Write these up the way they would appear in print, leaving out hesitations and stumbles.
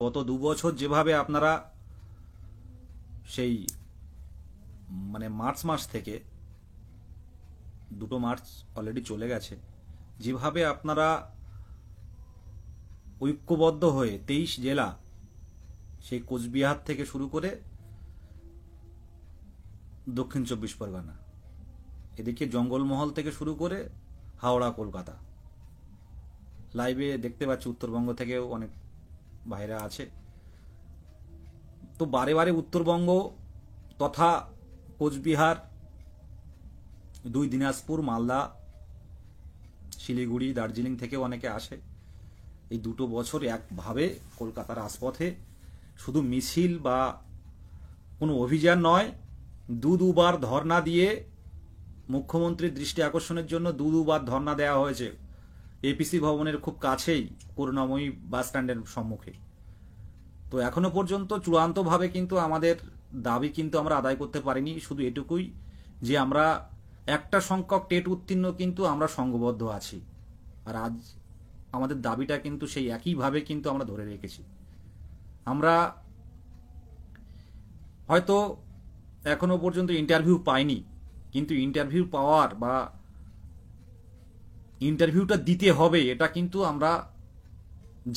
গত 2 বছর যেভাবে আপনারা সেই মার্চ মাস থেকে 2 মার্চ অলরেডি চলে গেছে, যেভাবে আপনারা ঐক্যবদ্ধ হয়ে 23 জেলা, সেই কোচবিহার থেকে শুরু করে দক্ষিণ 24 পরগনা, এদিকে জঙ্গলমহল থেকে শুরু করে হাওড়া, কলকাতা, লাইভে দেখতে পাচ্ছি উত্তরবঙ্গ থেকেও অনেক ভাইরা আছে। তো বারে বারে উত্তরবঙ্গ তথা কোচবিহার, 2 দিনাজপুর, মালদা, শিলিগুড়ি, দার্জিলিং থেকে অনেকে আসে। এই 2 বছর একভাবে কলকাতার রাজপথে শুধু মিছিল বা কোনো অভিযান নয়, দুবার ধর্ণা দিয়ে মুখ্যমন্ত্রীর দৃষ্টি আকর্ষণের জন্য দুবার ধর্ণা দেওয়া হয়েছে এপিসি ভবনের খুব কাছেই, করুণাময়ী বাস স্ট্যান্ডের সম্মুখে। তো এখনো পর্যন্ত চূড়ান্তভাবে কিন্তু আমাদের দাবি কিন্তু আমরা আদায় করতে পারিনি। শুধু এটুকুই যে আমরা একটা সংখ্যক টেট উত্তীর্ণ কিন্তু আমরা সংঘবদ্ধ আছি, আর আজ আমাদের দাবিটা কিন্তু সেই একইভাবে কিন্তু আমরা ধরে রেখেছি। আমরা হয়তো এখনো পর্যন্ত ইন্টারভিউ পাইনি, কিন্তু ইন্টারভিউ পাওয়ার বা ইন্টারভিউটা দিতে হবে এটা কিন্তু আমরা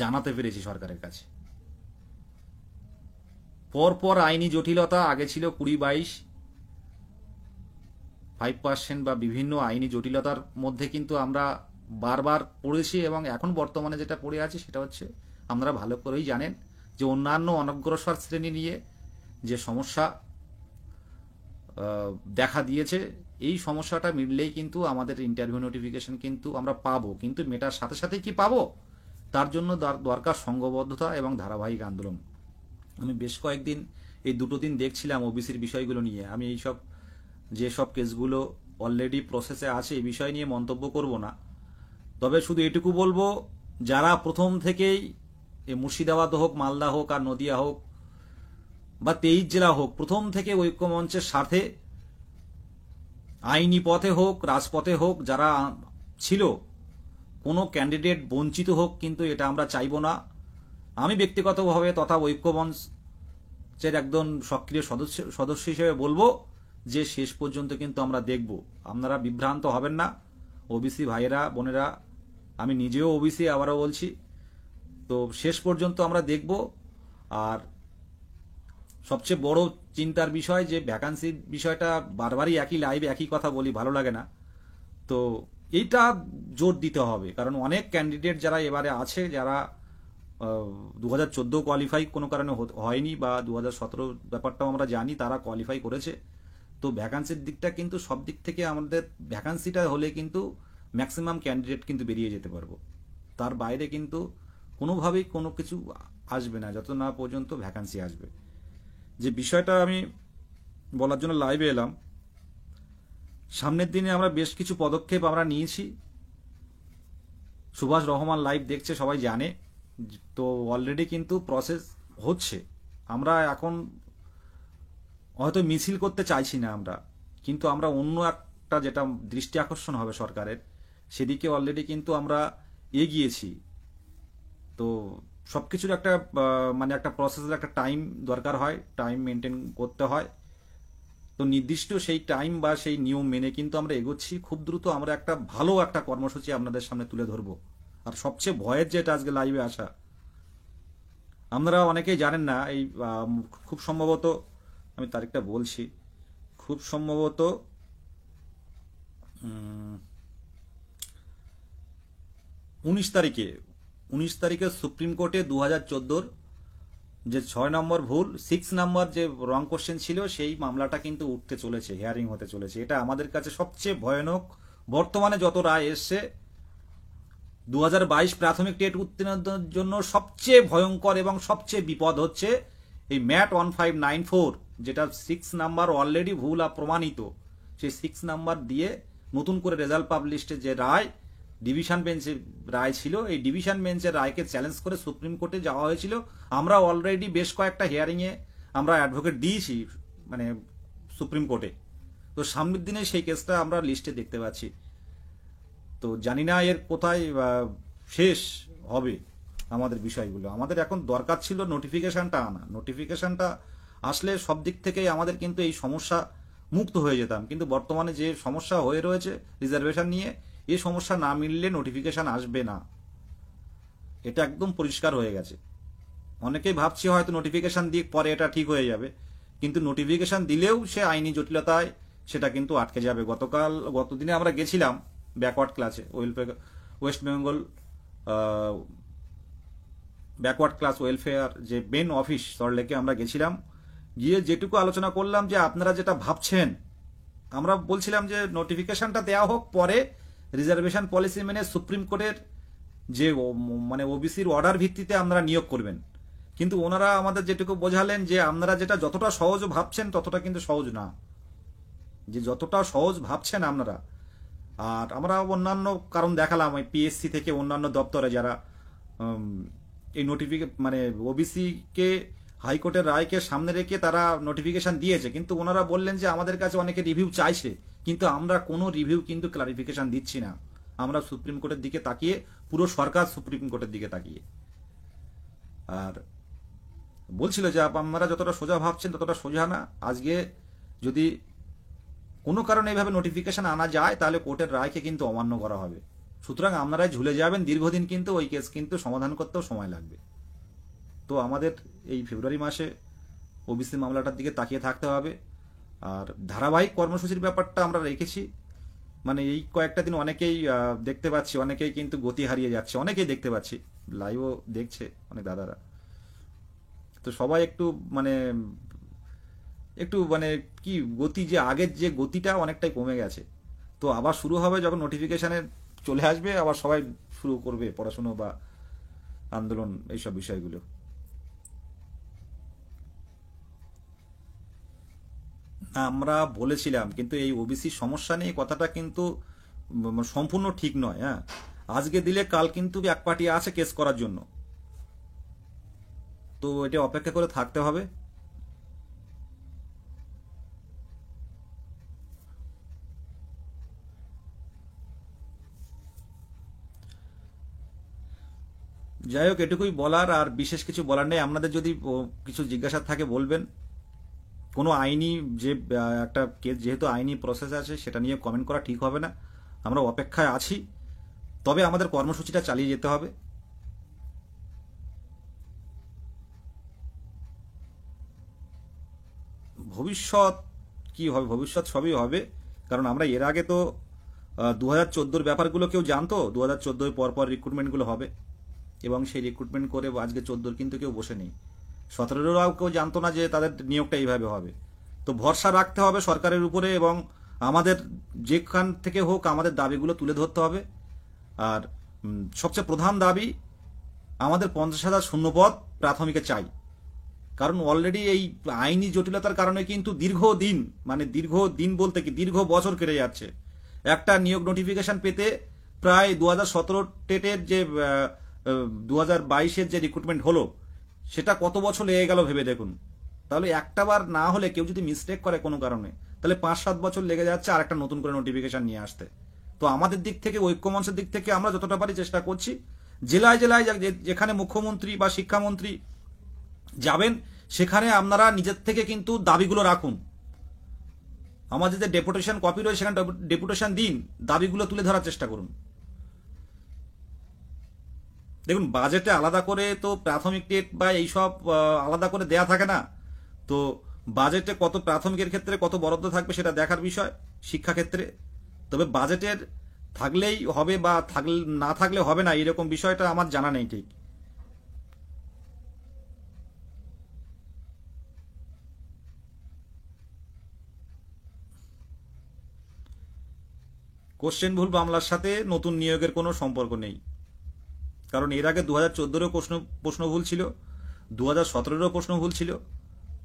জানাতে পেরেছি সরকারের কাছে। পরপর আইনি জটিলতা, আগে ছিল 20-22, 5% বা বিভিন্ন আইনি জটিলতার মধ্যে কিন্তু আমরা বারবার পড়েছি, এবং এখন বর্তমানে যেটা পড়ে আছি সেটা হচ্ছে, আপনারা ভালো করেই জানেন যে অন্যান্য অনগ্রসর শ্রেণী নিয়ে যে সমস্যা দেখা দিয়েছে, এই সমস্যাটা মিললেই কিন্তু আমাদের ইন্টারভিউ নোটিফিকেশন কিন্তু আমরা পাবো। কিন্তু মেটার সাথে সাথেই কি পাবো, তার জন্য দরকার সংঘবদ্ধতা এবং ধারাবাহিক আন্দোলন। আমি বেশ কয়েকদিন, এই 2 দিন দেখছিলাম ওবিসির বিষয়গুলো নিয়ে। আমি এইসব যেসব কেসগুলো অলরেডি প্রসেসে আছে এই বিষয় নিয়ে মন্তব্য করব না, তবে শুধু এটুকু বলবো, যারা প্রথম থেকেই মুর্শিদাবাদ হোক, মালদা হোক, আর নদিয়া হোক, বা 23 জেলা হোক, প্রথম থেকে ঐক্যমঞ্চের সাথে আইনি পথে হোক, রাজপথে হোক, যারা ছিল, কোনো ক্যান্ডিডেট বঞ্চিত হোক কিন্তু এটা আমরা চাইব না। আমি ব্যক্তিগতভাবে তথা ঐক্যমঞ্চের একজন সক্রিয় সদস্য হিসেবে বলবো যে শেষ পর্যন্ত কিন্তু আমরা দেখব। আপনারা বিভ্রান্ত হবেন না ওবিসি ভাইয়েরা, বোনেরা, আমি নিজেও ওবিসি, আবারও বলছি। তো শেষ পর্যন্ত আমরা দেখব। আর সবচেয়ে বড় চিন্তার বিষয় যে ভ্যাকান্সির বিষয়টা, বারবারই একই লাইভে একই কথা বলি, ভালো লাগে না। তো এইটা জোর দিতে হবে, কারণ অনেক ক্যান্ডিডেট যারা এবারে আছে, যারা 2014 কোয়ালিফাই কোনো কারণে হয়নি, বা 2017 ব্যাপারটাও আমরা জানি, তারা কোয়ালিফাই করেছে। তো ভ্যাকান্সির দিকটা কিন্তু সব দিক থেকে আমাদের, ভ্যাকান্সিটা হলে কিন্তু ম্যাক্সিমাম ক্যান্ডিডেট কিন্তু বেরিয়ে যেতে পারবো। তার বাইরে কিন্তু কোনোভাবেই কোনো কিছু আসবে না যত না পর্যন্ত ভ্যাকান্সি আসবে। যে বিষয়টা আমি বলার জন্য লাইভে এলাম, সামনের দিনে আমরা বেশ কিছু পদক্ষেপ আমরা নিয়েছি। সুভাষ রহমান লাইভ দেখছে, সবাই জানে। তো অলরেডি কিন্তু প্রসেস হচ্ছে। আমরা এখন হয়তো মিছিল করতে চাইছি না আমরা, কিন্তু আমরা অন্য একটা যেটা দৃষ্টি আকর্ষণ হবে সরকারের, সেদিকে অলরেডি কিন্তু আমরা এগিয়েছি। তো সবকিছুর একটা একটা প্রসেসের একটা টাইম দরকার হয়, টাইম মেনটেন করতে হয়। তো নির্দিষ্ট সেই টাইম বা সেই নিয়ম মেনে কিন্তু আমরা এগোচ্ছি। খুব দ্রুত আমরা একটা ভালো একটা কর্মসূচি আপনাদের সামনে তুলে ধরবো। আর সবচেয়ে ভয়ের যেটা আজকে লাইভে আসা, আপনারা অনেকেই জানেন না, এই খুব সম্ভবত, আমি তারিখটা বলছি, খুব সম্ভবত 19 তারিখে সুপ্রিম কোর্টে 2014 যে 6 নম্বর ভুল, 6 নম্বর যে রং কোশ্চেন ছিল, সেই মামলাটা কিন্তু উঠতে চলেছে, হিয়ারিং হতে চলেছে। এটা আমাদের কাছে সবচেয়ে ভয়ানক। বর্তমানে যত রায় এসছে, 2022 প্রাথমিক টেট উত্তীর্ণদের জন্য সবচেয়ে ভয়ঙ্কর এবং সবচেয়ে বিপদ হচ্ছে এই ম্যাট 1594, যেটা 6 নাম্বার অলরেডি ভুল প্রমাণিত। সেই 6 নাম্বার দিয়ে নতুন করে রেজাল্ট পাবলিশডে যে রায়, ডিভিশন বেঞ্চের রায় ছিল, এই ডিভিশন বেঞ্চের রায়কে চ্যালেঞ্জ করে সুপ্রিম কোর্টে যাওয়া হয়েছিল। আমরা অলরেডি বেশ কয়েকটা হিয়ারিংয়ে আমরা অ্যাডভোকেট দিয়েছি সুপ্রিম কোর্টে। তো সামনের দিনে সেই কেসটা আমরা লিস্টে দেখতে পাচ্ছি। তো জানি না এর কোথায় শেষ হবে। আমাদের বিষয়গুলো। আমাদের এখন দরকার ছিল নোটিফিকেশনটা আনা। নোটিফিকেশনটা আসলে সব দিক থেকেই আমাদের কিন্তু এই সমস্যা মুক্ত হয়ে যেতাম, কিন্তু বর্তমানে যে সমস্যা হয়ে রয়েছে রিজার্ভেশন নিয়ে, এই সমস্যা না মিললে নোটিফিকেশন আসবে না, এটা একদম পরিষ্কার হয়ে গেছে। অনেকেই ভাবছি হয়তো নোটিফিকেশন দিয়ে পরে এটা ঠিক হয়ে যাবে, কিন্তু নোটিফিকেশন দিলেও সে আইনি জটিলতায় সেটা কিন্তু আটকে যাবে। গতদিনে আমরা গেছিলাম ব্যাকওয়ার্ড ক্লাসে, West Bengal backward class welfare যে মেন অফিস সল্টলেকে আমরা গেছিলাম, গিয়ে যেটুকু আলোচনা করলাম যে আপনারা যেটা ভাবছেন, আমরা বলছিলাম যে নোটিফিকেশনটা দেওয়া হোক, পরে রিজার্ভেশন পলিসি মেনে সুপ্রিম কোর্টের যে মানে ওবিসির অর্ডার ভিত্তিতে আপনারা নিয়োগ করবেন। কিন্তু ওনারা আমাদের যেটুকু বোঝালেন যে আপনারা যেটা যতটা সহজ ভাবছেন ততটা কিন্তু সহজ না, যে যতটা সহজ ভাবছেন আপনারা। আর আমরা অন্যান্য কারণ দেখালাম, ওই পিএসসি থেকে অন্যান্য দপ্তরে যারা এই মানে ওবিসি কে হাইকোর্টের রায়কে সামনে রেখে তারা নোটিফিকেশন দিয়েছে, কিন্তু ওনারা বললেন যে আমাদের কাছে অনেকে রিভিউ চাইছে, কিন্তু আমরা কোনো রিভিউ কিন্তু ক্লারিফিকেশন দিচ্ছি না। আমরা সুপ্রিম কোর্টের দিকে তাকিয়ে, পুরো সরকার সুপ্রিম কোর্টের দিকে তাকিয়ে। আর বলছিল যে আপনারা যতটা সোজা ভাবছেন ততটা সোজা না। আজকে যদি কোনো কারণে এইভাবে নোটিফিকেশন আনা যায় তাহলে কোর্টের রায়কে কিন্তু অমান্য করা হবে। সুতরাং আপনারাই ঝুলে যাবেন দীর্ঘদিন, কিন্তু ওই কেস কিন্তু সমাধান করতেও সময় লাগবে। তো আমাদের এই ফেব্রুয়ারি মাসে ওবিসি মামলাটার দিকে তাকিয়ে থাকতে হবে। আর ধারাবাহিক কর্মসূচির ব্যাপারটা আমরা রেখেছি, মানে এই কয়েকটা দিন অনেকেই দেখতে পাচ্ছি, অনেকেই কিন্তু গতি হারিয়ে যাচ্ছে, অনেকেই দেখতে পাচ্ছি, লাইভও দেখছে অনেক দাদারা। তো সবাই একটু মানে কি গতি, যে আগের যে গতিটা অনেকটাই কমে গেছে। তো আবার শুরু হবে যখন নোটিফিকেশনে চলে আসবে, আবার সবাই শুরু করবে পড়াশুনো বা আন্দোলন, এইসব বিষয়গুলো। আমরা বলেছিলাম, কিন্তু এই ওবিসি সমস্যা নিয়ে কথাটা কিন্তু সম্পূর্ণ ঠিক নয়। হ্যাঁ, আজকে দিলে কাল কিন্তু এক পার্টি আছে কেস করার জন্য, তো এটা অপেক্ষা করে থাকতে হবে। যাই হোক, এটুকুই বলার, আর বিশেষ কিছু বলার নেই। আপনাদের যদি কিছু জিজ্ঞাসা থাকে বলবেন। কোনো আইনি যে একটা কেস, যেহেতু আইনি প্রসেস আছে, সেটা নিয়ে কমেন্ট করা ঠিক হবে না। আমরা অপেক্ষায় আছি, তবে আমাদের কর্মসূচিটা চালিয়ে যেতে হবে। ভবিষ্যৎ কি হবে, ভবিষ্যৎ সবই হবে। কারণ আমরা এর আগে তো 2014-র ব্যাপারগুলো কেউ জানতো, 2014 পর রিক্রুটমেন্টগুলো হবে, এবং সেই রিক্রুটমেন্ট করে আজকে 14-র কিন্তু কেউ বসে নেই। 17-রাও কেউ জানতো না যে তাদের নিয়োগটা এইভাবে হবে। তো ভরসা রাখতে হবে সরকারের উপরে, এবং আমাদের যেখান থেকে হোক আমাদের দাবিগুলো তুলে ধরতে হবে। আর সবচেয়ে প্রধান দাবি, আমাদের 50,000 শূন্যপদ প্রাথমিকে চাই। কারণ অলরেডি এই আইনি জটিলতার কারণে কিন্তু দীর্ঘদিন, মানে দীর্ঘদিন বলতে কি দীর্ঘ বছর কেটে যাচ্ছে। একটা নিয়োগ নোটিফিকেশন পেতে প্রায় 2017 টেটের যে 2022-এর যে রিক্রুটমেন্ট হলো, সেটা কত বছর লেগে গেল ভেবে দেখুন। তাহলে একটা বার না হলে, কেউ যদি মিস্টেক করে কোনো কারণে, তাহলে 5-7 বছর লেগে যাচ্ছে আর একটা নতুন করে নোটিফিকেশন নিয়ে আসতে। তো আমাদের দিক থেকে, ঐক্যমঞ্চের দিক থেকে আমরা যতটা পারি চেষ্টা করছি, জেলায় জেলায় যেখানে মুখ্যমন্ত্রী বা শিক্ষামন্ত্রী যাবেন, সেখানে আপনারা নিজের থেকে কিন্তু দাবিগুলো রাখুন। আমাদের যে ডেপুটেশন কপি রয়েছে সেখানে ডেপুটেশন দিন, দাবিগুলো তুলে ধরার চেষ্টা করুন। দেখুন, বাজেটে আলাদা করে তো প্রাথমিক টেট বা এইসব আলাদা করে দেয়া থাকে না। তো বাজেটে কত প্রাথমিকের ক্ষেত্রে কত বরাদ্দ থাকবে সেটা দেখার বিষয় শিক্ষাক্ষেত্রে। তবে বাজেটের থাকলেই হবে বা না থাকলে হবে না, এরকম বিষয়টা আমার জানা নেই ঠিক। কোশ্চেন ভুল মামলার সাথে নতুন নিয়োগের কোনো সম্পর্ক নেই। কারণ এর আগে 2014-ও প্রশ্ন ভুল ছিল, 2017-ও প্রশ্ন ভুল ছিল,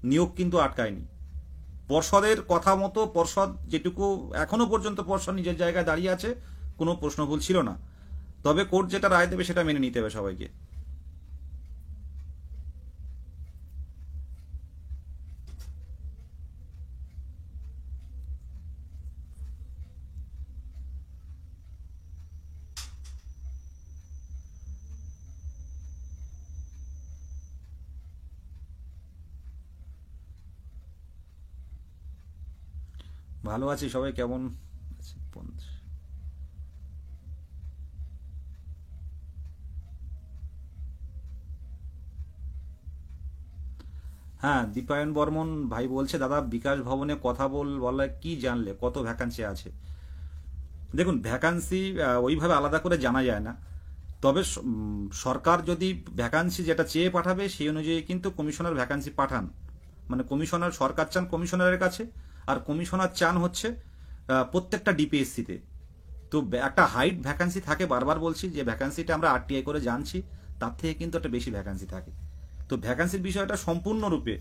নিয়োগ কিন্তু আটকায়নি। পর্ষদের কথা মতো পর্ষদ যেটুকু এখনো পর্যন্ত পর্ষদ নিজের জায়গায় দাঁড়িয়ে আছে, কোনো প্রশ্ন ভুল ছিল না। তবে কোর্ট যেটা রায় দেবে সেটা মেনে নিতে হবে সবাইকে। ভালো আছি, সবাই কেমন আছে? হ্যাঁ, দীপায়ন বর্মন ভাই বলছে, দাদা বিকাশ ভবনে কথা বলে কি জানলে কত ভ্যাকান্সি আছে? দেখুন, ভ্যাকান্সি ওইভাবে আলাদা করে জানা যায় না। তবে সরকার যদি ভ্যাকান্সি যেটা চেয়ে পাঠাবে সেই অনুযায়ী কিন্তু কমিশনার ভ্যাকান্সি পাঠান। মানে কমিশনার, সরকার চান কমিশনারের কাছে, আর কমিশনার চান হচ্ছে প্রত্যেকটা ডিপিএসসিতে। তো একটা হাইট ভ্যাকান্সি থাকে, বারবার বলছি যে ভ্যাকান্সিটা আমরা আরটিআই করে জানছি, তার থেকে কিন্তু একটা বেশি ভ্যাকান্সি থাকে। তো ভ্যাকান্সির বিষয়টা সম্পূর্ণরূপে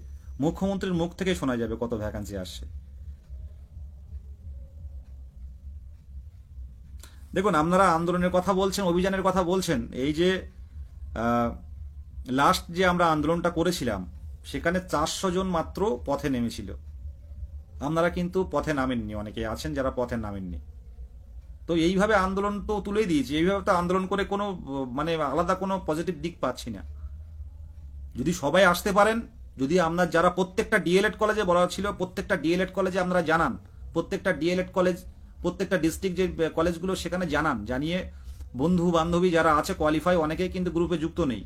মুখ্যমন্ত্রীর মুখ থেকে শোনা যাবে কত ভ্যাকান্সি আসছে। দেখুন, আপনারা আন্দোলনের কথা বলছেন, অভিযানের কথা বলছেন, এই যে লাস্ট যে আমরা আন্দোলনটা করেছিলাম সেখানে 400 জন মাত্র পথে নেমেছিল। আপনারা কিন্তু পথে নামেননি, অনেকে আছেন যারা পথে নামেননি। তো এইভাবে আন্দোলন তো তুলেই দিয়েছি, এইভাবে তো আন্দোলন করে কোনো মানে আলাদা কোনো পজিটিভ দিক পাচ্ছি না। যদি সবাই আসতে পারেন, যদি আপনার যারা প্রত্যেকটা ডিএলএড কলেজে বলা ছিল, প্রত্যেকটা ডিএলএড কলেজে আপনারা জানান, প্রত্যেকটা ডিএলএড কলেজ, প্রত্যেকটা ডিস্ট্রিক্ট যে কলেজগুলো সেখানে জানান, জানিয়ে বন্ধু বান্ধবী যারা আছে কোয়ালিফাই, অনেকেই কিন্তু গ্রুপে যুক্ত নেই,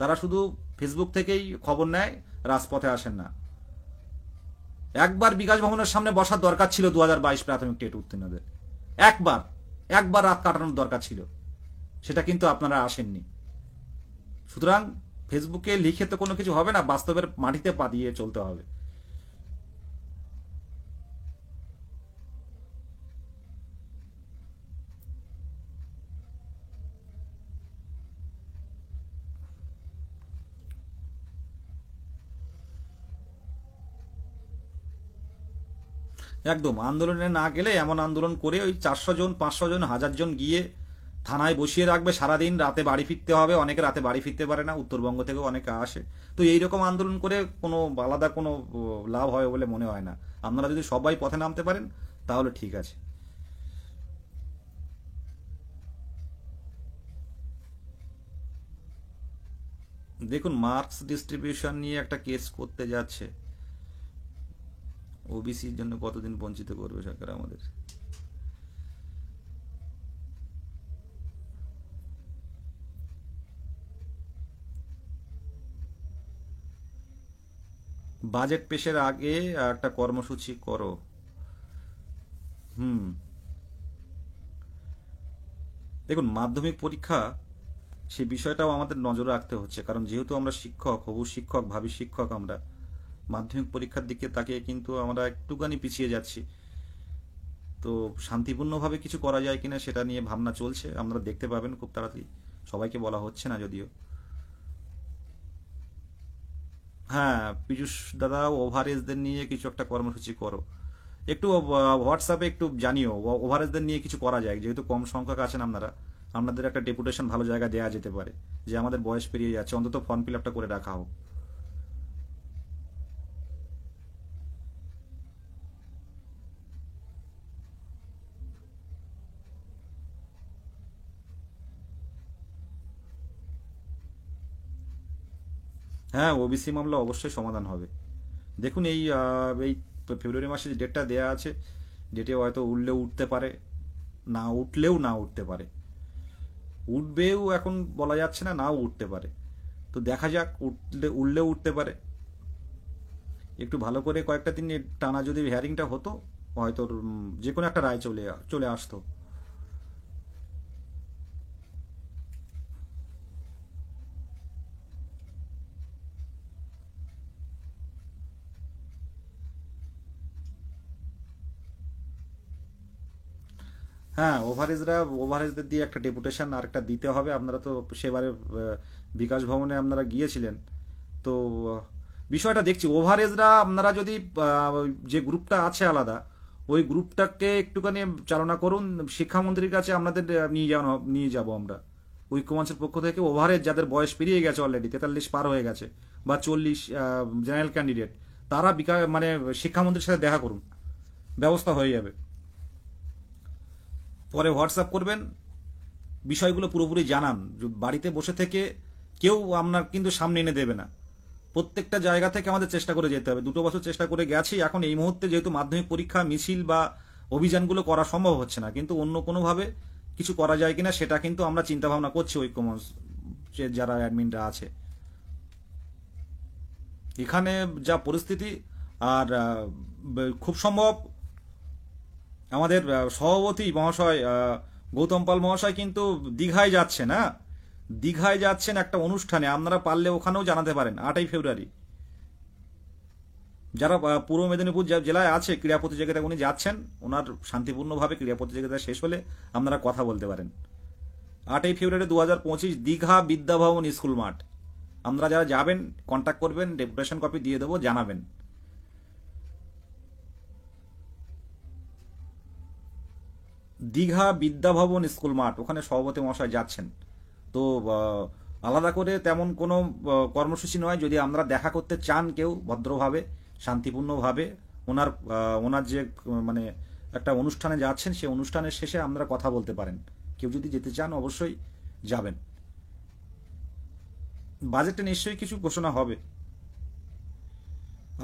তারা শুধু ফেসবুক থেকেই খবর নেয়, রাজপথে আসেন না। একবার বিকাশ ভবনের সামনে বসার দরকার ছিল 2022 প্রাথমিক টেট উত্তীর্ণদের, একবার একবার রাত কাটানোর দরকার ছিল, সেটা কিন্তু আপনারা আসেননি। সুতরাং ফেসবুকে লিখে তো কোনো কিছু হবে না, বাস্তবের মাটিতে পা দিয়ে চলতে হবে। একদম আন্দোলনে না গেলে, এমন আন্দোলন করে ওই 400 জন 500 জন 1000 জন গিয়ে থানায় বসিয়ে রাখবে সারাদিন, রাতে বাড়ি ফিরতে হবে, অনেকে রাতে বাড়ি ফিরতে পারে না, উত্তরবঙ্গ থেকেও অনেকে আসে। তো এইরকম আন্দোলন করে কোনো আলাদা কোনো লাভ হয় বলে মনে হয় না। আপনারা যদি সবাই পথে নামতে পারেন তাহলে ঠিক আছে। দেখুন, মার্কস ডিস্ট্রিবিউশন নিয়ে একটা কেস করতে যাচ্ছে, ওবিসির জন্য কতদিন বঞ্চিত করবে সরকার আমাদের। বাজেট পেশের আগে একটা কর্মসূচি করো। হুম। দেখুন, মাধ্যমিক পরীক্ষা, সেই বিষয়টাও আমাদের নজর রাখতে হচ্ছে, কারণ যেহেতু আমরা শিক্ষক, হবু শিক্ষক, ভাবি শিক্ষক, আমরা মাধ্যমিক পরীক্ষার দিকে তাকিয়ে কিন্তু আমরা একটুখানি পিছিয়ে যাচ্ছি। তো শান্তিপূর্ণভাবে কিছু করা যায় কিনা সেটা নিয়ে ভাবনা চলছে, আপনারা দেখতে পাবেন খুব তাড়াতাড়ি। সবাইকে বলা হচ্ছে না যদিও। হ্যাঁ, পীযূষ দাদা, ওভারএজদের নিয়ে কিছু একটা কর্মসূচি করো, একটু হোয়াটসঅ্যাপে একটু জানিও, ওভারএজদের নিয়ে কিছু করা যায়, যেহেতু কম সংখ্যক আছেন আপনারা, আপনাদের একটা ডেপুটেশন ভালো জায়গায় দেওয়া যেতে পারে, যে আমাদের বয়স পেরিয়ে যাচ্ছে, অন্তত ফর্ম ফিল আপটা করে রাখা হোক। হ্যাঁ, ওবিসি মামলা অবশ্যই সমাধান হবে। দেখুন, এই ফেব্রুয়ারি মাসে যে ডেটটা দেয়া আছে, ডেটে হয়তো উঠলেও উঠতে পারে, না উঠলেও না উঠতে পারে। উঠবেও এখন বলা যাচ্ছে না, নাও উঠতে পারে। তো দেখা যাক, উঠলেও উঠতে পারে। একটু ভালো করে কয়েকটা দিন টানা যদি হিয়ারিংটা হতো, হয়তো যে কোনো একটা রায় চলে চলে আসতো। হ্যাঁ, ওভারেজদের দিয়ে একটা ডেপুটেশন আর একটা দিতে হবে। আপনারা তো সেবারে বিকাশ ভবনে আপনারা গিয়েছিলেন, তো বিষয়টা দেখছি, ওভারেজরা আপনারা যদি যে গ্রুপটা আছে আলাদা, ওই গ্রুপটাকে একটুখানি চালনা করুন, শিক্ষামন্ত্রীর কাছে আপনাদের নিয়ে যাব আমরা ঐক্যমঞ্চের পক্ষ থেকে। ওভারেজ যাদের বয়স পেরিয়ে গেছে, অলরেডি 43 পার হয়ে গেছে, বা 40 জেনারেল ক্যান্ডিডেট, তারা মানে শিক্ষামন্ত্রীর সাথে দেখা করুন, ব্যবস্থা হয়ে যাবে। পরে হোয়াটসঅ্যাপ করবেন, বিষয়গুলো পুরোপুরি জানান। বাড়িতে বসে থেকে কেউ আপনার কিন্তু সামনে এনে দেবে না। প্রত্যেকটা জায়গা থেকে আমাদের চেষ্টা করে যেতে হবে। 2 বছর চেষ্টা করে গেছি, এখন এই মুহূর্তে যেহেতু মাধ্যমিক পরীক্ষা মিছিল বা অভিযানগুলো করা সম্ভব হচ্ছে না, কিন্তু অন্য কোনোভাবে কিছু করা যায় কিনা সেটা কিন্তু আমরা চিন্তা ভাবনা করছি ঐক্যমঞ্চ যারা অ্যাডমিনরা আছে এখানে যা পরিস্থিতি। আর খুব সম্ভব আমাদের সভাপতি মহাশয় গৌতম পাল মহাশয় কিন্তু দীঘায় যাচ্ছেন। হ্যাঁ, দীঘায় যাচ্ছেন একটা অনুষ্ঠানে, আপনারা পারলে ওখানেও জানাতে পারেন। 8ই ফেব্রুয়ারি যারা পূর্ব মেদিনীপুর জেলায় আছে ক্রীড়া প্রতিযোগিতা উনি যাচ্ছেন, ওনার শান্তিপূর্ণভাবে ক্রীড়া প্রতিযোগিতা শেষ হলে আপনারা কথা বলতে পারেন। 8ই ফেব্রুয়ারি 2025 দীঘা বিদ্যাভবন স্কুল মাঠ। আপনারা যারা যাবেন কন্ট্যাক্ট করবেন, ডেপুটেশন কপি দিয়ে দেবো, জানাবেন। দীঘা বিদ্যাভবন স্কুল মাঠ, ওখানে সভাপতি মহাশয় যাচ্ছেন। তো আলাদা করে তেমন কোনো কর্মসূচি নয়, যদি আমরা দেখা করতে চান কেউ ভদ্রভাবে শান্তিপূর্ণভাবে ওনার ওনার যে মানে একটা অনুষ্ঠানে যাচ্ছেন, সেই অনুষ্ঠানের শেষে আমরা কথা বলতে পারেন। কেউ যদি যেতে চান অবশ্যই যাবেন। বাজেটে নিশ্চয়ই কিছু ঘোষণা হবে,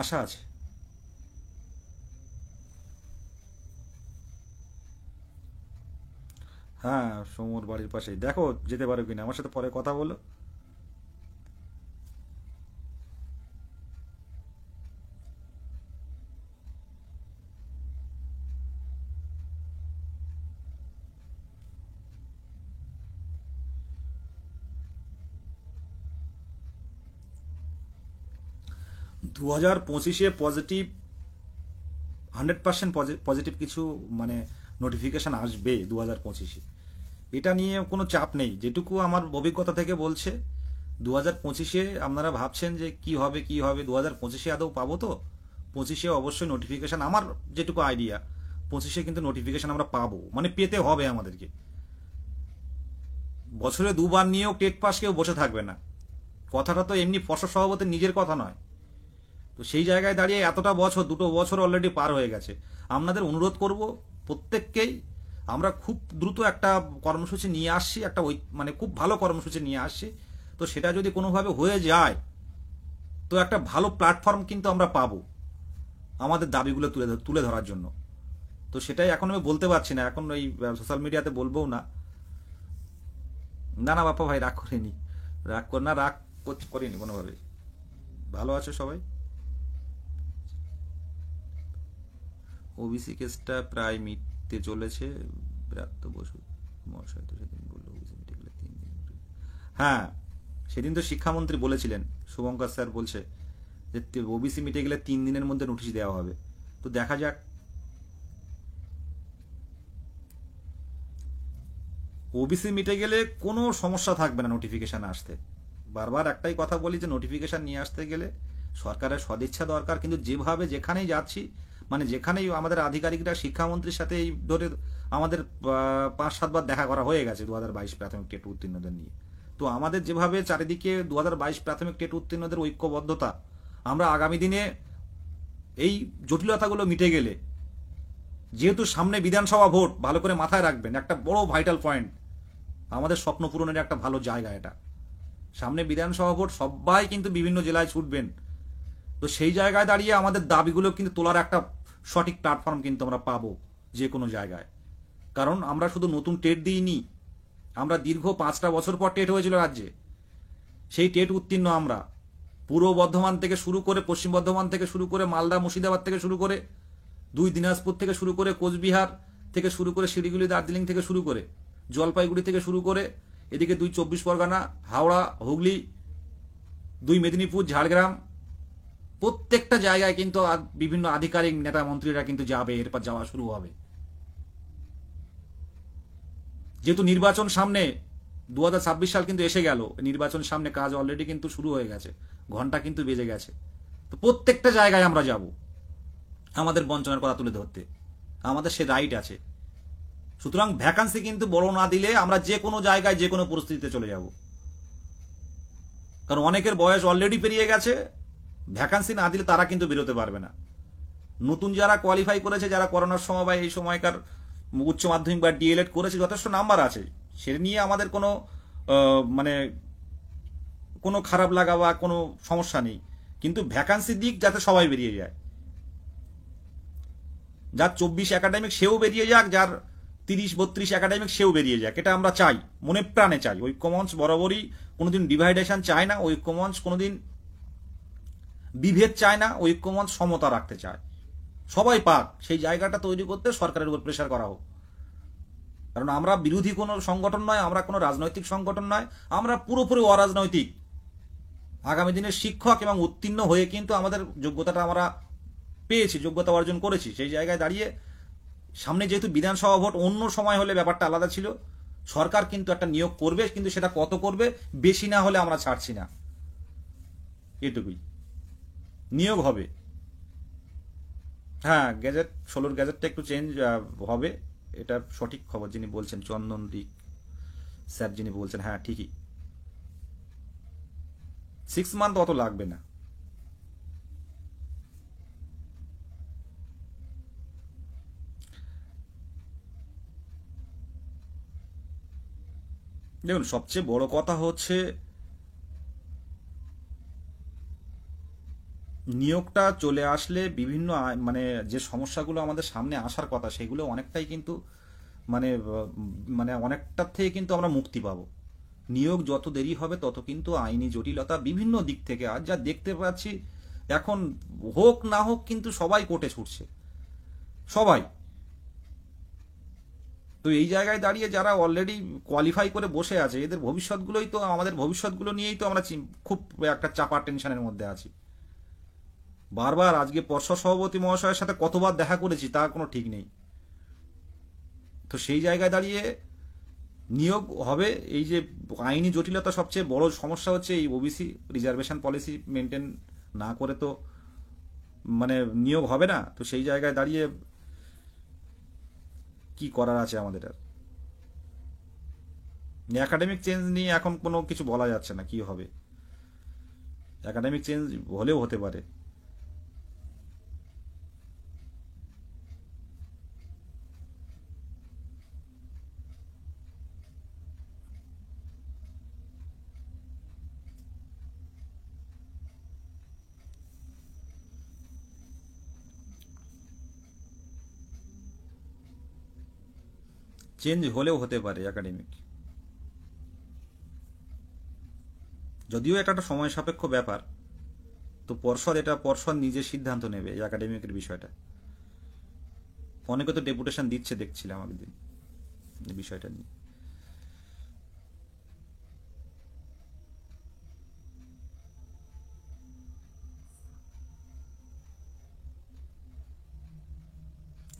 আশা আছে। হ্যাঁ, সমুর বাড়ির পাশেই, দেখো যেতে পারো কিনা, আমার সাথে পরে কথা বলো। 2025 পজিটিভ 100% পজিটিভ কিছু মানে নোটিফিকেশন আসবে 2025। এটা নিয়ে কোনো চাপ নেই, যেটুকু আমার অভিজ্ঞতা থেকে বলছে। 2025 আপনারা ভাবছেন যে কি হবে কি হবে, 2025 আদৌ পাবো তো? 25 অবশ্যই নোটিফিকেশন, আমার যেটুকু আইডিয়া 25 কিন্তু নোটিফিকেশন আমরা পাবো, মানে পেতে হবে আমাদেরকে। বছরে 2বার নিয়েও টেট পাস কেউ বসে থাকবে না, কথাটা তো এমনি পর্ষদ সভাপতির নিজের কথা নয়। তো সেই জায়গায় দাঁড়িয়ে এতটা বছর, 2 বছর অলরেডি পার হয়ে গেছে। আপনাদের অনুরোধ করব প্রত্যেককেই, আমরা খুব দ্রুত একটা কর্মসূচি নিয়ে আসছি, একটা মানে খুব ভালো কর্মসূচি নিয়ে আসছি। তো সেটা যদি কোনোভাবে হয়ে যায় তো একটা ভালো প্ল্যাটফর্ম কিন্তু আমরা পাবো আমাদের দাবিগুলো তুলে ধরার জন্য। তো সেটাই এখন আমি বলতে পারছি না, এখন ওই সোশ্যাল মিডিয়াতে বলবো না। না না বাপ্পা ভাই, রাগ করিনি, রাগ করিনি কোনোভাবে। ভালো আছে সবাই? ওবিসি কেসটা প্রায় মিটতে চলেছে, ব্রাত্য বসু মহাশয় তো সেদিন বললো ওবিসি মিটে গেলে 3 দিন। হ্যাঁ, সেদিন তো শিক্ষামন্ত্রী বলেছিলেন, শুভঙ্কর স্যার বলছে যে ওবিসি মিটে গেলে 3 দিনের মধ্যে নোটিশ দেওয়া হবে। তো দেখা যাক। ওবিসি মিটে গেলে কোনো সমস্যা থাকবে না নোটিফিকেশন আসতে। বারবার একটাই কথা বলি যে নোটিফিকেশন নিয়ে আসতে গেলে সরকারের সদিচ্ছা দরকার, কিন্তু যেভাবে যেখানেই যাচ্ছি, মানে যেখানেই আমাদের আধিকারিকরা শিক্ষামন্ত্রীর সাথে এই ধরে আমাদের 5-7 বার দেখা করা হয়ে গেছে 2022 প্রাথমিক টেট উত্তীর্ণদের নিয়ে। তো আমাদের যেভাবে চারিদিকে 2022 প্রাথমিক টেট উত্তীর্ণদের ঐক্যবদ্ধতা, আমরা আগামী দিনে এই জটিলতাগুলো মিটে গেলে, যেহেতু সামনে বিধানসভা ভোট, ভালো করে মাথায় রাখবেন, একটা বড় ভাইটাল পয়েন্ট, আমাদের স্বপ্ন পূরণের একটা ভালো জায়গা এটা। সামনে বিধানসভা ভোট, সবাই কিন্তু বিভিন্ন জেলায় ছুটবেন। তো সেই জায়গায় দাঁড়িয়ে আমাদের দাবিগুলো কিন্তু তোলার একটা সঠিক প্ল্যাটফর্ম কিন্তু আমরা পাবো যে কোনো জায়গায়। কারণ আমরা শুধু নতুন টেট দিইনি, আমরা দীর্ঘ 5টা বছর পর টেট হয়েছিল রাজ্যে, সেই টেট উত্তীর্ণ আমরা পূর্ব বর্ধমান থেকে শুরু করে, পশ্চিম বর্ধমান থেকে শুরু করে, মালদা মুর্শিদাবাদ থেকে শুরু করে, 2 দিনাজপুর থেকে শুরু করে, কোচবিহার থেকে শুরু করে, শিলিগুড়ি দার্জিলিং থেকে শুরু করে, জলপাইগুড়ি থেকে শুরু করে, এদিকে 2 24 পরগনা, হাওড়া, হুগলি, 2 মেদিনীপুর, ঝাড়গ্রাম, প্রত্যেকটা জায়গায় কিন্তু বিভিন্ন আধিকারিক নেতা মন্ত্রীরা কিন্তু যাবে, এরপর যাওয়া শুরু হবে। যেহেতু নির্বাচন সামনে, 2026 সাল কিন্তু এসে গেল, নির্বাচন সামনে, কাজ অলরেডি কিন্তু শুরু হয়ে গেছে, ঘন্টা কিন্তু বেজে গেছে। তো প্রত্যেকটা জায়গায় আমরা যাব আমাদের বঞ্চনার কথা তুলে ধরতে, আমাদের সে রাইট আছে। সুতরাং ভ্যাকান্সি কিন্তু বড় না দিলে আমরা যে কোনো জায়গায় যে কোনো পরিস্থিতিতে চলে যাব, কারণ অনেকের বয়স অলরেডি পেরিয়ে গেছে। ভ্যাকান্সি না দিলে তারা কিন্তু বেরোতে পারবে না। নতুন যারা কোয়ালিফাই করেছে, যারা করোনার সময় বা এই সময়কার উচ্চ মাধ্যমিক বা ডিএলএড করেছে, যথেষ্ট নাম্বার আছে, সে নিয়ে আমাদের কোনো মানে কোনো খারাপ লাগা বা কোনো সমস্যা নেই। কিন্তু ভ্যাকান্সি দিক যাতে সবাই বেরিয়ে যায়, যার 24 একাডেমিক সেও বেরিয়ে যাক, যার 30-32 একাডেমিক সেও বেরিয়ে যাক, এটা আমরা চাই, মনে প্রাণে চাই। ঐক্যমঞ্চ বরাবরই কোনোদিন ডিভাইডেশন চায় না, ঐক্যমঞ্চ কোনোদিন বিভেদ চায় না, ঐক্যমঞ্চ সমতা রাখতে চায়। সবাই পাক, সেই জায়গাটা তৈরি করতে সরকারের উপর প্রেশার করা হোক। কারণ আমরা বিরোধী কোনো সংগঠন নয়, আমরা কোনো রাজনৈতিক সংগঠন নয়, আমরা পুরোপুরি অরাজনৈতিক। আগামী দিনের শিক্ষক এবং উত্তীর্ণ হয়ে কিন্তু আমাদের যোগ্যতাটা আমরা পেয়েছি, যোগ্যতা অর্জন করেছি। সেই জায়গায় দাঁড়িয়ে সামনে যেহেতু বিধানসভা ভোট, অন্য সময় হলে ব্যাপারটা আলাদা ছিল। সরকার কিন্তু একটা নিয়োগ করবে, কিন্তু সেটা কত করবে, বেশি না হলে আমরা ছাড়ছি না, এটুকুই। নিয়োগ হবে, হ্যাঁ, গ্যাজেট 16 গ্যাজেটটা একটু চেঞ্জ হবে, এটা সঠিক খবর যিনি বলছেন, চন্দনদিক স্যার যিনি বলছেন, হ্যাঁ ঠিকই, 6 মান্থ অত লাগবে না। দেখুন, সবচেয়ে বড় কথা হচ্ছে নিয়োগটা চলে আসলে বিভিন্ন মানে যে সমস্যাগুলো আমাদের সামনে আসার কথা, সেগুলো অনেকটাই কিন্তু মানে মানে অনেকটার থেকে কিন্তু আমরা মুক্তি পাবো। নিয়োগ যত দেরি হবে তত কিন্তু আইনি জটিলতা বিভিন্ন দিক থেকে, আর যা দেখতে পাচ্ছি এখন, হোক না হোক কিন্তু সবাই কোর্টে ছুটছে, সবাই। তো এই জায়গায় দাঁড়িয়ে যারা অলরেডি কোয়ালিফাই করে বসে আছে, এদের ভবিষ্যৎগুলোই তো, আমাদের ভবিষ্যৎগুলো নিয়েই তো আমরা খুব একটা চাপা টেনশনের মধ্যে আছি। বারবার আজকে পর্ষদ সভাপতি মহাশয়ের সাথে কতবার দেখা করেছি তার কোনো ঠিক নেই। তো সেই জায়গায় দাঁড়িয়ে নিয়োগ হবে, এই যে আইনি জটিলতা, সবচেয়ে বড় সমস্যা হচ্ছে এই ওবিসি রিজার্ভেশন পলিসি মেনটেন না করে তো মানে নিয়োগ হবে না। তো সেই জায়গায় দাঁড়িয়ে কি করার আছে আমাদের আর? একাডেমিক চেঞ্জ নিয়ে এখন কোনো কিছু বলা যাচ্ছে না কি হবে, একাডেমিক চেঞ্জ হলেও হতে পারে। চেঞ্জ হলেও হতে পারে একাডেমিক, যদিও এটা একটা সময় সাপেক্ষ ব্যাপার। তো পর্ষদ নিজে সিদ্ধান্ত নেবে এই একাডেমিকের বিষয়টা। অনেকে তো ডেপুটেশন দিচ্ছে দেখছিলাম একদিন এই বিষয়টা নিয়ে।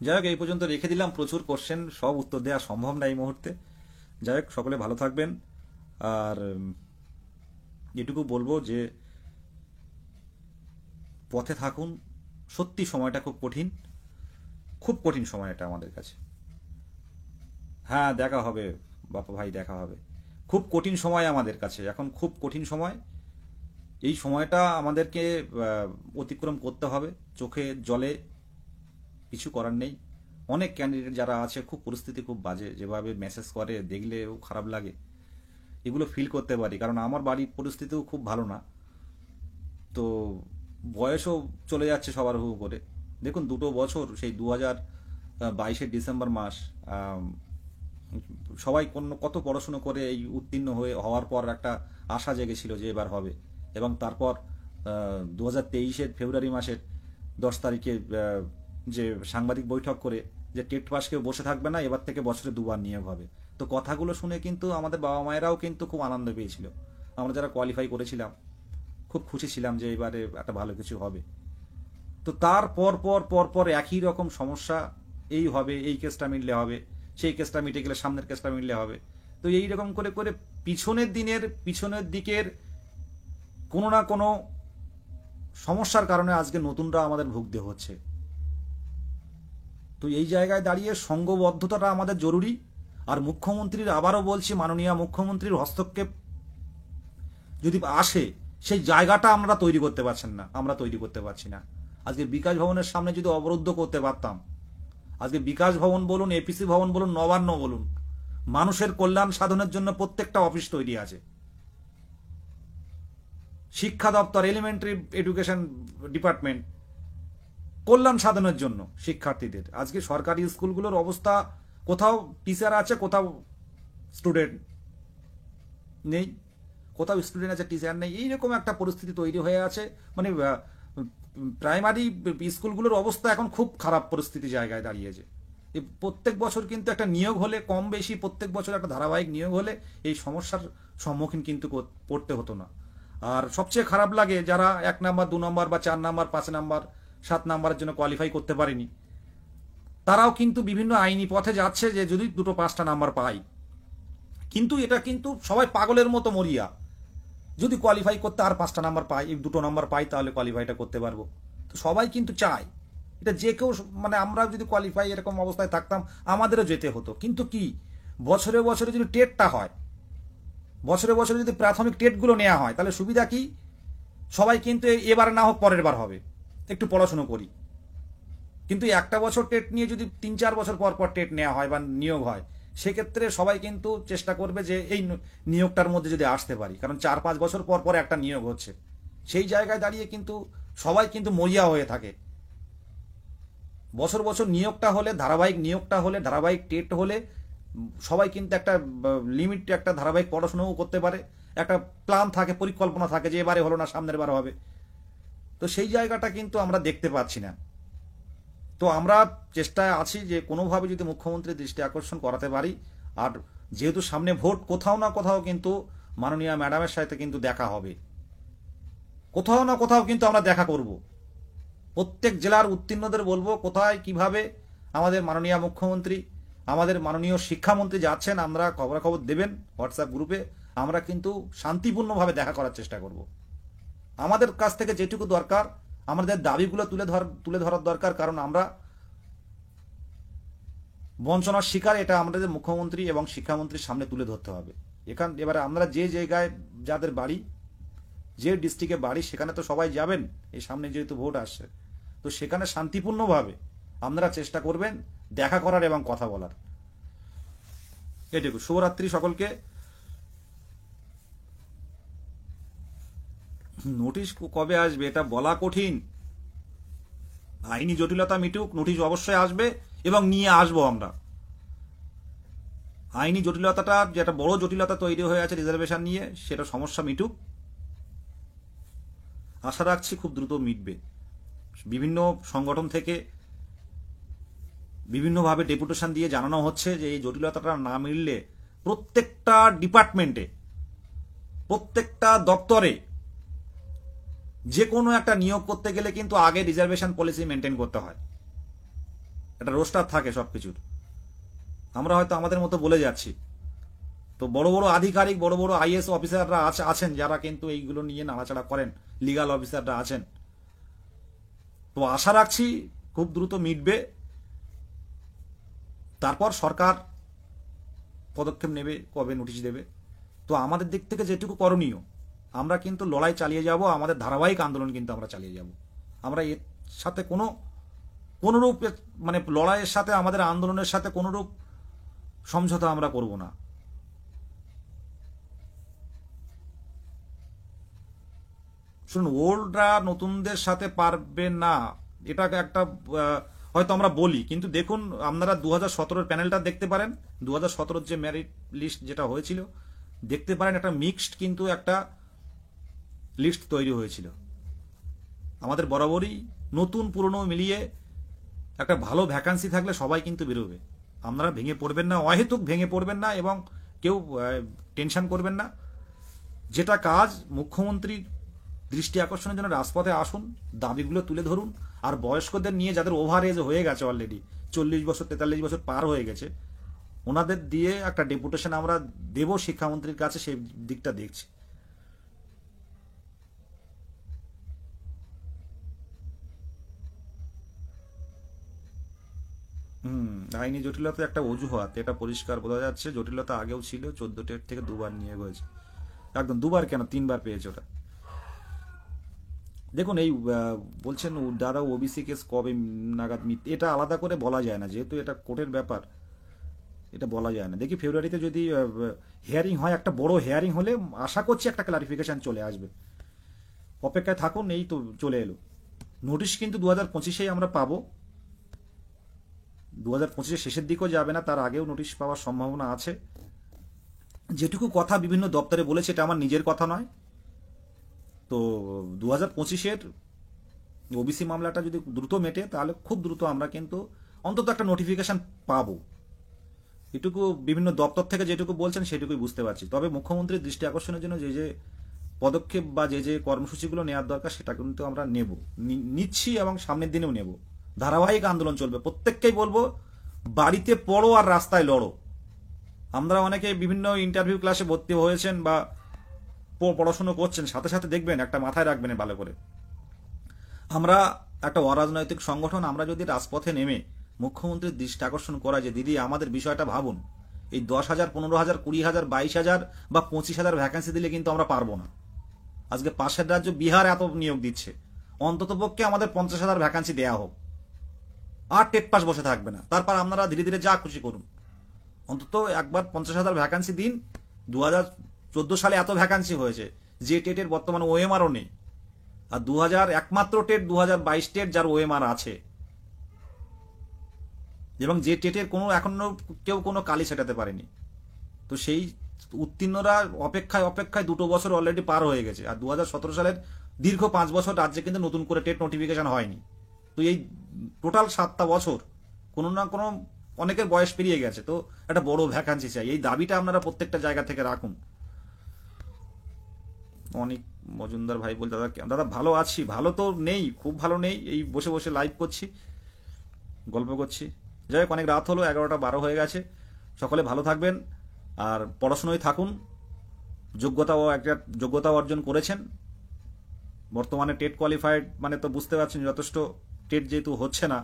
যাই হোক, এই পর্যন্ত রেখে দিলাম, প্রচুর কোশ্চেন, সব উত্তর দেওয়া সম্ভব না এই মুহূর্তে। যাই হোক, সকলে ভালো থাকবেন। আর এটুকু বলবো যে পথে থাকুন। সত্যি সময়টা খুব কঠিন, খুব কঠিন সময় এটা আমাদের কাছে। হ্যাঁ, দেখা হবে বাপা ভাই, দেখা হবে। খুব কঠিন সময় আমাদের কাছে এখন, খুব কঠিন সময়। এই সময়টা আমাদেরকে অতিক্রম করতে হবে, চোখে জলে, কিছু করার নেই। অনেক ক্যান্ডিডেট যারা আছে, খুব পরিস্থিতি খুব বাজে, যেভাবে মেসেজ করে দেখলেও খারাপ লাগে, এগুলো ফিল করতে পারি। কারণ আমার বাড়ির পরিস্থিতিও খুব ভালো না, তো বয়সও চলে যাচ্ছে সবার হু করে। দেখুন, 2 বছর, সেই 2022 ডিসেম্বর মাস, সবাই কত পড়াশুনো করে এই উত্তীর্ণ হওয়ার পর একটা আশা জেগেছিল যে এবার হবে। এবং তারপর 2023 ফেব্রুয়ারি মাসের 10 তারিখে যে সাংবাদিক বৈঠক করে যে টেট পাস কেউ বসে থাকবে না, এবার থেকে বছরে 2বার নিয়োগ হবে। তো কথাগুলো শুনে কিন্তু আমাদের বাবা মায়েরাও কিন্তু খুব আনন্দ পেয়েছিল। আমরা যারা কোয়ালিফাই করেছিলাম খুব খুশি ছিলাম যে এবারে একটা ভালো কিছু হবে। তো তার পর একই রকম সমস্যা, এই হবে, এই কেসটা মিললে হবে, সেই কেসটা মিটে গেলে সামনের কেসটা মিললে হবে। তো এই রকম করে করে পিছনের দিকের কোনো না কোনো সমস্যার কারণে আজকে নতুনরা আমাদের ভুগতে হচ্ছে। তো এই জায়গায় দাঁড়িয়ে সংঘবদ্ধতাটা আমাদের জরুরি। আর মুখ্যমন্ত্রীর, আবারও বলছি, মাননীয় মুখ্যমন্ত্রীর হস্তক্ষেপ যদি আসে, সেই জায়গাটা আমরা তৈরি করতে পারছি না। আজকে বিকাশ ভবনের সামনে যদি অবরুদ্ধ করতে পারতাম, আজকে বিকাশ ভবন বলুন, এপিসি ভবন বলুন, নবান্ন বলুন, মানুষের কল্যাণ সাধনের জন্য প্রত্যেকটা অফিস তৈরি আছে। শিক্ষা দপ্তর, এলিমেন্টারি এডুকেশন ডিপার্টমেন্ট কল্যাণ সাধনের জন্য শিক্ষার্থীদের। আজকে সরকারি স্কুলগুলোর অবস্থা, কোথাও টিচার আছে, কোথাও স্টুডেন্ট নেই, কোথাও স্টুডেন্ট আছে টিচার নেই, এইরকম একটা পরিস্থিতি তৈরি হয়ে আছে। মানে প্রাইমারি স্কুলগুলোর অবস্থা এখন খুব খারাপ পরিস্থিতি জায়গায় দাঁড়িয়েছে। এই প্রত্যেক বছর কিন্তু একটা নিয়োগ হলে, কম বেশি প্রত্যেক বছর একটা ধারাবাহিক নিয়োগ হলে এই সমস্যার সম্মুখীন কিন্তু পড়তে হতো না। আর সবচেয়ে খারাপ লাগে যারা 1 নাম্বার 2 নাম্বার বা 4 নাম্বার 5 নাম্বার 7 নাম্বারের জন্য কোয়ালিফাই করতে পারেনি, তারাও কিন্তু বিভিন্ন আইনি পথে যাচ্ছে যে যদি 2-5টা নাম্বার পাই। কিন্তু এটা কিন্তু সবাই পাগলের মতো মরিয়া, যদি কোয়ালিফাই করতে আর 5টা নাম্বার পাই, 2 নাম্বার পাই, তাহলে কোয়ালিফাইটা করতে পারবো। তো সবাই কিন্তু চায় এটা, যে কেউ, মানে আমরা যদি কোয়ালিফাই এরকম অবস্থায় থাকতাম আমাদেরও যেতে হতো। কিন্তু কি, বছরে বছরে যদি টেটটা হয়, বছরে বছরে যদি প্রাথমিক টেটগুলো নেওয়া হয়, তাহলে সুবিধা কি, সবাই কিন্তু এবার না হোক পরের বার হবে, একটু পড়াশুনো করি। কিন্তু একটা বছর টেট নিয়ে যদি 3-4 বছর পর পর টেট নেওয়া হয় বা নিয়োগ হয়, সেক্ষেত্রে সবাই কিন্তু চেষ্টা করবে যে এই নিয়োগটার মধ্যে যদি আসতে পারি, কারণ 4-5 বছর পর পর একটা নিয়োগ হচ্ছে। সেই জায়গায় দাঁড়িয়ে কিন্তু সবাই কিন্তু মরিয়া হয়ে থাকে। বছর বছর নিয়োগটা হলে, ধারাবাহিক নিয়োগটা হলে, ধারাবাহিক টেট হলে সবাই কিন্তু একটা লিমিট, একটা ধারাবাহিক পড়াশোনাও করতে পারে, একটা প্ল্যান থাকে, পরিকল্পনা থাকে যে এবারে হলো না সামনের বার হবে। তো সেই জায়গাটা কিন্তু আমরা দেখতে পাচ্ছি না। তো আমরা চেষ্টায় আছি যে কোনোভাবে যদি মুখ্যমন্ত্রীর দৃষ্টি আকর্ষণ করাতে পারি। আর যেহেতু সামনে ভোট, কোথাও না কোথাও কিন্তু মাননীয় ম্যাডামের সাথে কিন্তু দেখা হবে, কোথাও না কোথাও কিন্তু আমরা দেখা করব। প্রত্যেক জেলার উত্তীর্ণদের বলবো কোথায় কিভাবে আমাদের মাননীয় মুখ্যমন্ত্রী, আমাদের মাননীয় শিক্ষামন্ত্রী যাচ্ছেন, আমরা খবরাখবর দেবেন হোয়াটসঅ্যাপ গ্রুপে। আমরা কিন্তু শান্তিপূর্ণভাবে দেখা করার চেষ্টা করব। আমাদের কাছ থেকে যেটুকু দরকার, আমাদের দাবিগুলো তুলে ধরার দরকার, কারণ আমরা বঞ্চনার শিকার, এটা আমাদের মুখ্যমন্ত্রী এবং শিক্ষামন্ত্রীর সামনে তুলে ধরতে হবে। এবারে আমরা যে জায়গায়, যাদের বাড়ি, যে ডিস্ট্রিক্টে বাড়ি, সেখানে তো সবাই যাবেন, এই সামনে যেহেতু ভোট আসছে, তো সেখানে শান্তিপূর্ণভাবে আপনারা চেষ্টা করবেন দেখা করার এবং কথা বলার। এটুকু। শুভরাত্রি সকলকে। নোটিশ কবে আসবে এটা বলা কঠিন। আইনি জটিলতা মিটুক, নোটিশ অবশ্যই আসবে এবং নিয়ে আসবো আমরা। আইনি জটিলতাটা, যেটা বড় জটিলতা তৈরি হয়ে আছে রিজার্ভেশন নিয়ে, সেটা সমস্যা মিটুক। আশা রাখছি খুব দ্রুত মিটবে। বিভিন্ন সংগঠন থেকে বিভিন্নভাবে ডেপুটেশন দিয়ে জানানো হচ্ছে যে এই জটিলতাটা না মিললে প্রত্যেকটা ডিপার্টমেন্টে, প্রত্যেকটা দপ্তরে যে কোনো একটা নিয়োগ করতে গেলে কিন্তু আগে রিজার্ভেশন পলিসি মেনটেন করতে হয়, একটা রোস্টার থাকে সবকিছুর। আমরা হয়তো আমাদের মতো বলে যাচ্ছি, তো বড় বড় আধিকারিক, বড় বড় আইএস অফিসাররা আছেন যারা কিন্তু এইগুলো নিয়ে নাড়াচাড়া করেন, লিগাল অফিসাররা আছেন। তো আশা রাখছি খুব দ্রুত মিটবে। তারপর সরকার পদক্ষেপ নেবে, কবে নোটিশ দেবে। তো আমাদের দিক থেকে যেটুকু করণীয়, আমরা কিন্তু লড়াই চালিয়ে যাব, আমাদের ধারাবাহিক আন্দোলন কিন্তু আমরা চালিয়ে যাব। আমরা এর সাথে কোনোরূপ, মানে লড়াইয়ের সাথে, আমাদের আন্দোলনের সাথে কোনোরূপ সমঝোতা আমরা করব না। শুনুন, ওল্ডরা নতুনদের সাথে পারবে না, এটা একটা হয়তো আমরা বলি, কিন্তু দেখুন আপনারা 2017 প্যানেলটা দেখতে পারেন, 2017 যে মেরিট লিস্ট যেটা হয়েছিল দেখতে পারেন, একটা মিক্সড কিন্তু একটা লিস্ট তৈরি হয়েছিল। আমাদের বরাবরই নতুন পুরনো মিলিয়ে একটা ভালো ভ্যাকান্সি থাকলে সবাই কিন্তু বেরোবে। আপনারা ভেঙে পড়বেন না, অহেতুক ভেঙে পড়বেন না এবং কেউ টেনশন করবেন না। যেটা কাজ, মুখ্যমন্ত্রীর দৃষ্টি আকর্ষণের জন্য রাজপথে আসুন, দাবিগুলো তুলে ধরুন। আর বয়স্কদের নিয়ে, যাদের ওভার এজ হয়ে গেছে, অলরেডি 40 বছর 43 বছর পার হয়ে গেছে, ওনাদের দিয়ে একটা ডেপুটেশন আমরা দেব শিক্ষামন্ত্রীর কাছে, সেই দিকটা দেখছি। আইনি জটিলতা একটা অজুহাত, এটা পরিষ্কার বোঝা যাচ্ছে। জটিলতা আগেও ছিল, 14 টেট থেকে 2বার নিয়ে হয়েছে। একদম 2বার কেন, 3বার পেয়েছে ওটা। দেখুন, এই বলছেন দাদা ওবিসি কেস কবে নাগাদ এটা আলাদা করে বলা যায় না, যেহেতু এটা কোর্টের ব্যাপার, এটা বলা যায় না। দেখি ফেব্রুয়ারিতে যদি হিয়ারিং হয়, একটা বড় হিয়ারিং হলে আশা করছি একটা ক্লারিফিকেশন চলে আসবে। অপেক্ষায় থাকুন, এই তো চলে এলো নোটিশ, কিন্তু 2025-এই আমরা পাবো। 2025-এর শেষের দিকেও যাবে না, তার আগেও নোটিশ পাওয়ার সম্ভাবনা আছে। যেটুকু কথা বিভিন্ন দপ্তরে বলেছে এটা আমার নিজের কথা নয়। তো 2025-এর ওবিসি মামলাটা যদি দ্রুত মেটে তাহলে খুব দ্রুত আমরা কিন্তু অন্তত একটা নোটিফিকেশন পাবো। এটুকু বিভিন্ন দপ্তর থেকে যেটুকু বলছেন সেটুকুই বুঝতে পারছি। তবে মুখ্যমন্ত্রীর দৃষ্টি আকর্ষণের জন্য যে যে পদক্ষেপ বা যে যে কর্মসূচিগুলো নেওয়ার দরকার সেটা কিন্তু আমরা নেব, নিচ্ছি, এবং সামনের দিনেও নেব। ধারাবাহিক আন্দোলন চলবে। প্রত্যেককেই বলবো, বাড়িতে পড়ো আর রাস্তায় লড়ো। আমরা অনেকে বিভিন্ন ইন্টারভিউ ক্লাসে ভর্তি হয়েছেন বা পড়াশুনো করছেন, সাথে সাথে দেখবেন, একটা মাথায় রাখবেন ভালো করে, আমরা একটা অরাজনৈতিক সংগঠন, আমরা যদি রাজপথে নেমে মুখ্যমন্ত্রীর দৃষ্টি আকর্ষণ করা যে দিদি আমাদের বিষয়টা ভাবুন, এই 10,000, 15,000, 20,000, 22,000 বা 25,000 ভ্যাকেন্সি দিলে কিন্তু আমরা পারবো না। আজকে পাশের রাজ্য বিহার এত নিয়োগ দিচ্ছে, অন্তত পক্ষে আমাদের 50,000 ভ্যাকেন্সি দেয়া হোক, আর টেট পাস বসে থাকবে না। তারপর আপনারা ধীরে ধীরে যা খুশি করুন, অন্তত একবার 50,000 ভ্যাকেন্সি দিন। 2014 সালে এত ভ্যাকেন্সি হয়েছে, যে টেটের বর্তমানে ওএমআরও নেই। আর 2000 একমাত্র টেট 2022 টেট যার ওএমআর আছে, এবং যে টেটের কোনো এখনো কেউ কোনো কালি ছেটাতে পারেনি। তো সেই উত্তীর্ণরা অপেক্ষায় অপেক্ষায় 2 বছর অলরেডি পার হয়ে গেছে। আর 2017 সালের দীর্ঘ 5 বছর রাজ্যে কিন্তু নতুন করে টেট নোটিফিকেশন হয়নি। তো এই টোটাল 7টা বছর কোনো না কোনো অনেকের বয়স পেরিয়ে গেছে। তো একটা বড় ভ্যাকান্সি চাই, এই দাবিটা আপনারা প্রত্যেকটা জায়গা থেকে রাখুন। অনেক মজুমদার ভাই বল, দাদা দাদা ভালো আছি, ভালো তো নেই, খুব ভালো নেই, এই বসে বসে লাইভ করছি, গল্প করছি। যাই হোক, অনেক রাত হলো, 11টা 12 হয়ে গেছে। সকলে ভালো থাকবেন আর পড়াশোনায় থাকুন। একটা যোগ্যতা অর্জন করেছেন। বর্তমানে টেট কোয়ালিফাইড মানে তো বুঝতে পারছেন, যথেষ্ট টেট যেহেতু হচ্ছে না,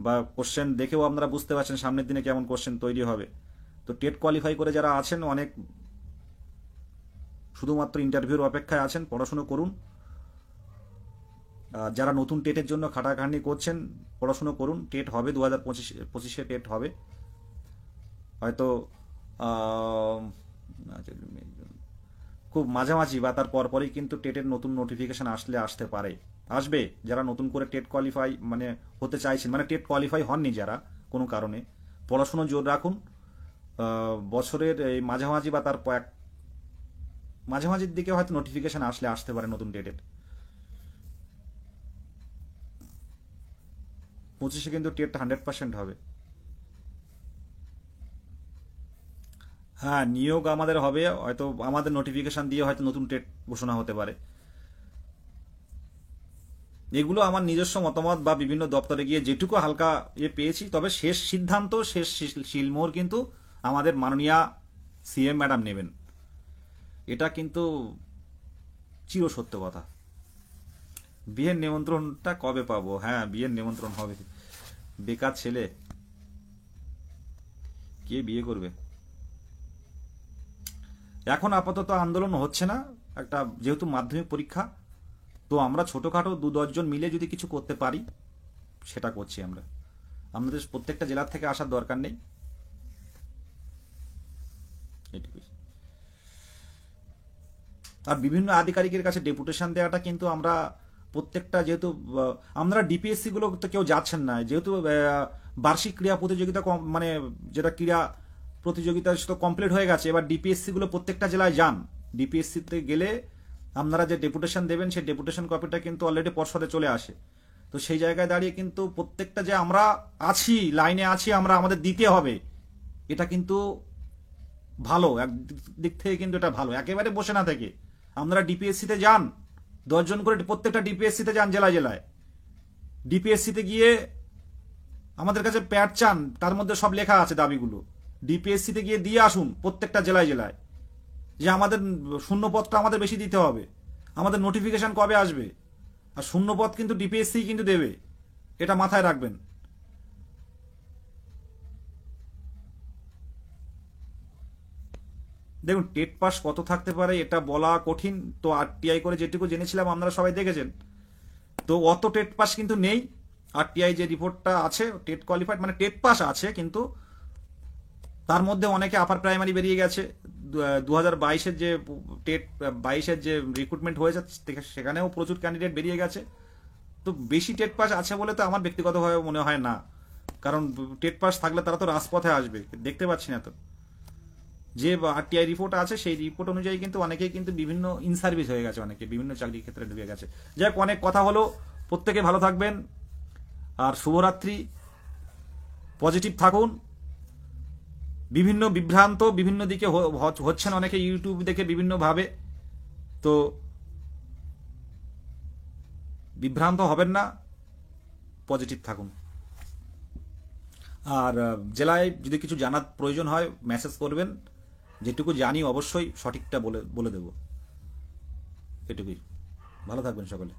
বা কোশ্চেন দেখেও আপনারা বুঝতে পারছেন সামনের দিনে কেমন কোশ্চেন তৈরি হবে। তো টেট কোয়ালিফাই করে যারা আছেন, অনেক শুধুমাত্র ইন্টারভিউর অপেক্ষায় আছেন, পড়াশুনো করুন। যারা নতুন টেটের জন্য খাটাখাটনি করছেন, পড়াশুনো করুন। টেট হবে 2025-এ টেট হবে হয়তো খুব মাঝামাঝি বা তার পরপরই কিন্তু টেটের নতুন নোটিফিকেশন আসতে পারে, আসবে। যারা নতুন করে টেট কোয়ালিফাই মানে হতে চাইছেন, মানে টেট কোয়ালিফাই হননি যারা কোনো কারণে, পড়াশুনো জোর রাখুন। বছরের এই মাঝামাঝি বা তার মাঝামাঝির দিকে হয়তো নোটিফিকেশন আসতে পারে নতুন টেটের। 25-এ কিন্তু টেট 100% হবে। হ্যাঁ, নিয়োগ আমাদের হবে, হয়তো আমাদের নোটিফিকেশন দিয়ে হয়তো নতুন টেট ঘোষণা হতে পারে। এগুলো আমার নিজস্ব মতামত বা বিভিন্ন দপ্তরে গিয়ে যেটুকু হালকা পেয়েছি। তবে শেষ সিদ্ধান্ত, শেষ শিলমোহর কিন্তু আমাদের মাননীয়া সিএম ম্যাডাম নেবেন, এটা কিন্তু চিরসত্য কথা। বিয়ের নিমন্ত্রণটা কবে পাবো? হ্যাঁ, বিয়ের নিমন্ত্রণ হবে। বেকার ছেলে, কে বিয়ে করবে? এখন আপাতত আন্দোলন হচ্ছে না, একটা যেহেতু মাধ্যমিক পরীক্ষা, তো আমরা ছোটখাটো 2-10 জন মিলে যদি কিছু করতে পারি সেটা করছি আমরা। আমাদের প্রত্যেকটা জেলার থেকে আসার দরকার নেই, এটুকুই। আর বিভিন্ন আধিকারিকের কাছে ডেপুটেশন দেওয়াটা কিন্তু আমরা প্রত্যেকটা, যেহেতু আমরা ডিপিএসসি গুলো তো কেউ যাচ্ছেন না, যেহেতু বার্ষিক ক্রীড়া প্রতিযোগিতা মানে যেটা ক্রীড়া প্রতিযোগিতা সেটা কমপ্লিট হয়ে গেছে, এবার ডিপিএসসি গুলো প্রত্যেকটা জেলায় যান। ডিপিএসসিতে গেলে আপনারা যে ডেপুটেশন দেবেন সেই ডেপুটেশন কপিটা কিন্তু অলরেডি পর্ষদে চলে আসে। তো সেই জায়গায় দাঁড়িয়ে কিন্তু প্রত্যেকটা যে আমরা আছি, লাইনে আছি, আমরা আমাদের দিতে হবে, এটা কিন্তু ভালো। এক দিক থেকে কিন্তু এটা ভালো, একেবারে বসে না থেকে আপনারা ডিপিএসসিতে যান, 10 জন করে প্রত্যেকটা ডিপিএসসিতে যান, জেলায় জেলায়। ডিপিএসসিতে গিয়ে আমাদের কাছে প্যাড চান, তার মধ্যে সব লেখা আছে দাবিগুলো। ডিপিএসসিতে গিয়ে দিয়ে আসুন প্রত্যেকটা জেলায় জেলায়, যে আমাদের শূন্যপদটা আমাদের বেশি দিতে হবে, আমাদের নোটিফিকেশন কবে আসবে। আর শূন্যপদ কিন্তু ডিপিএসসি কিন্তু দেবে, এটা মাথায় রাখবেন। দেখুন, টেট পাস কত থাকতে পারে এটা বলা কঠিন। তো আরটিআই করে যেটুকু জেনেছিলাম আপনারা সবাই দেখেছেন, তো অত টেট পাস কিন্তু নেই। আরটিআই যে রিপোর্টটা আছে, টেট কোয়ালিফাইড মানে টেট পাস আছে, কিন্তু তার মধ্যে অনেকে আপার প্রাইমারি বেরিয়ে গেছে। 2022-এর যে টেট 22-এর যে রিক্রুটমেন্ট হয়েছে সেখানেও প্রচুর ক্যান্ডিডেট বেরিয়ে গেছে। তো বেশি টেট পাস আছে বলে তো আমার ব্যক্তিগতভাবে মনে হয় না, কারণ টেট পাস থাকলে তারা তো রাজপথে আসবে, দেখতে পাচ্ছি না তো। যে আরটিআই রিপোর্ট আছে সেই রিপোর্ট অনুযায়ী কিন্তু অনেকেই কিন্তু বিভিন্ন ইন সার্ভিস হয়ে গেছে, অনেকে বিভিন্ন চাকরির ক্ষেত্রে ঢুকে গেছে। যাই হোক, অনেক কথা হলো, প্রত্যেকে ভালো থাকবেন আর শুভরাত্রি, পজিটিভ থাকুন। বিভিন্ন বিভ্রান্ত বিভিন্ন দিকে হচ্ছেন অনেকে ইউটিউব দেখে বিভিন্নভাবে, তো বিভ্রান্ত হবেন না, পজিটিভ থাকুন। আর জেলায় যদি কিছু জানার প্রয়োজন হয় মেসেজ করবেন, যেটুকু জানি অবশ্যই সঠিকটা বলে দেব, এটুকুই। ভালো থাকবেন সকলে।